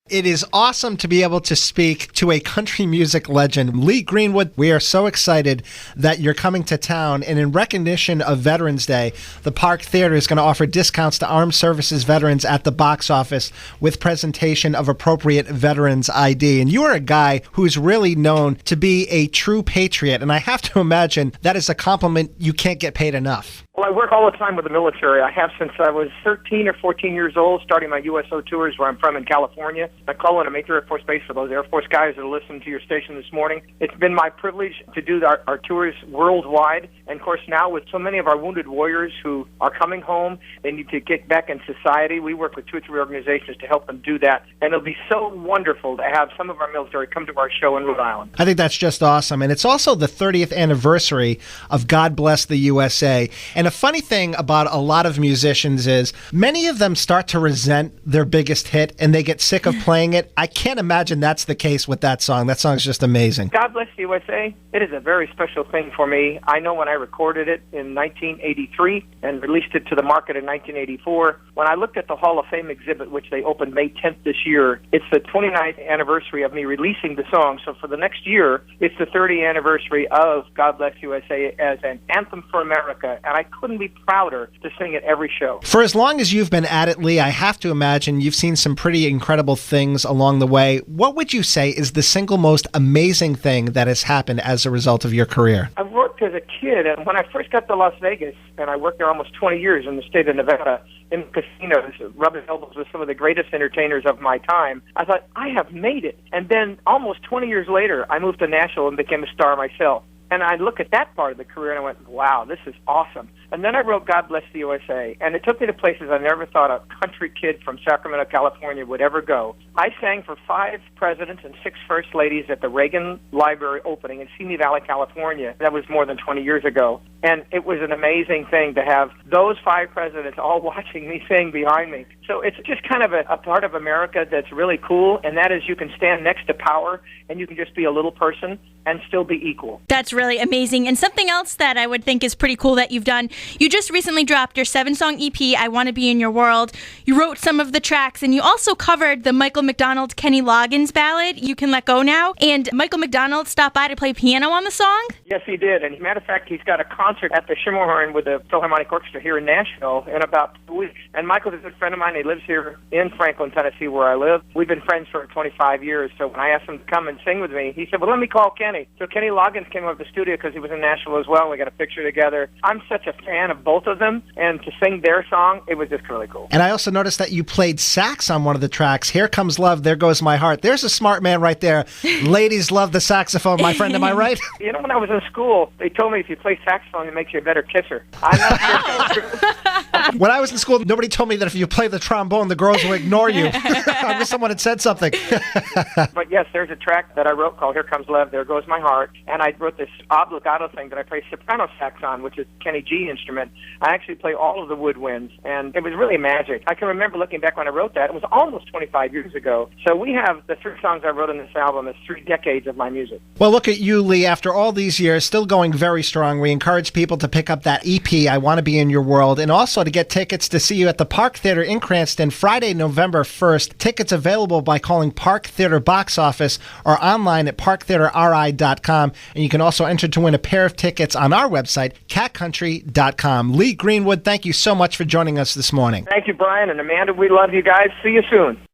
It is awesome to be able to speak to a country music legend, Lee Greenwood. We are so excited that you're coming to town. And in recognition of Veterans Day, the Park Theater is going to offer discounts to armed services veterans at the box office with presentation of appropriate veterans ID. And you are a guy who's really known to be a true patriot. And I have to imagine that is a compliment you can't get paid enough. Well, I work all the time with the military. I have since I was 13 or 14 years old, starting my USO tours where I'm from in California. I call in a major Air Force base for those Air Force guys that are listening to your station this morning. It's been my privilege to do our tours worldwide. And, of course, now with so many of our wounded warriors who are coming home, they need to get back in society. We work with 2 or 3 organizations to help them do that. And it'll be so wonderful to have some of our military come to our show in Rhode Island. I think that's just awesome. And it's also the 30th anniversary of God Bless the USA. And a funny thing about a lot of musicians is many of them start to resent their biggest hit and they get sick of playing it. I can't imagine that's the case with that song. That song's just amazing. God Bless the USA, it is a very special thing for me. I know when I recorded it in 1983 and released it to the market in 1984, when I looked at the Hall of Fame exhibit, which they opened May 10th this year, it's the 29th anniversary of me releasing the song. So for the next year, it's the 30th anniversary of God Bless USA as an anthem for America. And I couldn't be prouder to sing it every show. For as long as you've been at it, Lee, I have to imagine you've seen some pretty incredible things along the way. What would you say is the single most amazing thing that has happened as a result of your career? I've worked as a kid, and when I first got to Las Vegas, and I worked there almost 20 years in the state of Nevada, in casinos, rubbing elbows with some of the greatest entertainers of my time, I thought, I have made it. And then almost 20 years later, I moved to Nashville and became a star myself. And I look at that part of the career and I went, wow, this is awesome. And then I wrote God Bless the USA, and it took me to places I never thought a country kid from Sacramento, California would ever go. I sang for 5 presidents and 6 first ladies at the Reagan Library opening in Simi Valley, California. That was more than 20 years ago. And it was an amazing thing to have those 5 presidents all watching me sing behind me. So it's just kind of a part of America that's really cool, and that is you can stand next to power and you can just be a little person and still be equal. That's really amazing. And something else that I would think is pretty cool that you've done, you just recently dropped your 7-song EP, I Want to Be in Your World. You wrote some of the tracks, and you also covered the Michael McDonald, Kenny Loggins ballad, You Can Let Go Now. And Michael McDonald stopped by to play piano on the song? Yes, he did. And as a matter of fact, he's got a concert at the Schimmelhorn with the Philharmonic Orchestra here in Nashville in about 2 weeks. And Michael's a good friend of mine. He lives here in Franklin, Tennessee, where I live. We've been friends for 25 years. So when I asked him to come and sing with me, he said, well, let me call Kenny. So Kenny Loggins came over to the studio because he was in Nashville as well. We got a picture together. I'm such a fan of both of them, and to sing their song, it was just really cool. And I also noticed that you played sax on one of the tracks. Here Comes Love, There Goes My Heart. There's a smart man right there. Ladies love the saxophone, my friend. Am I right? You know, when I was in school, they told me if you play saxophone, it makes you a better kisser. I'm not sure if that's true. When I was in school, nobody told me that if you play the trombone, the girls will ignore you. I wish someone had said something. But yes, there's a track that I wrote called Here Comes Love, There Goes My Heart, and I wrote this obligato thing that I play soprano sax on, which is Kenny G instrument. I actually play all of the woodwinds, and it was really magic. I can remember looking back when I wrote that. It was almost 25 years ago. So we have the 3 songs I wrote on this album as 3 decades of my music. Well, look at you, Lee. After all these years, still going very strong. We encourage people to pick up that EP, I Want to Be in Your World, and also to get tickets to see you at the Park Theater in Cranston Friday, November 1st. Tickets available by calling Park Theater Box Office or online at parktheaterri.com. And you can also enter to win a pair of tickets on our website, catcountry.com. Lee Greenwood, thank you so much for joining us this morning. Thank you, Brian and Amanda. We love you guys. See you soon.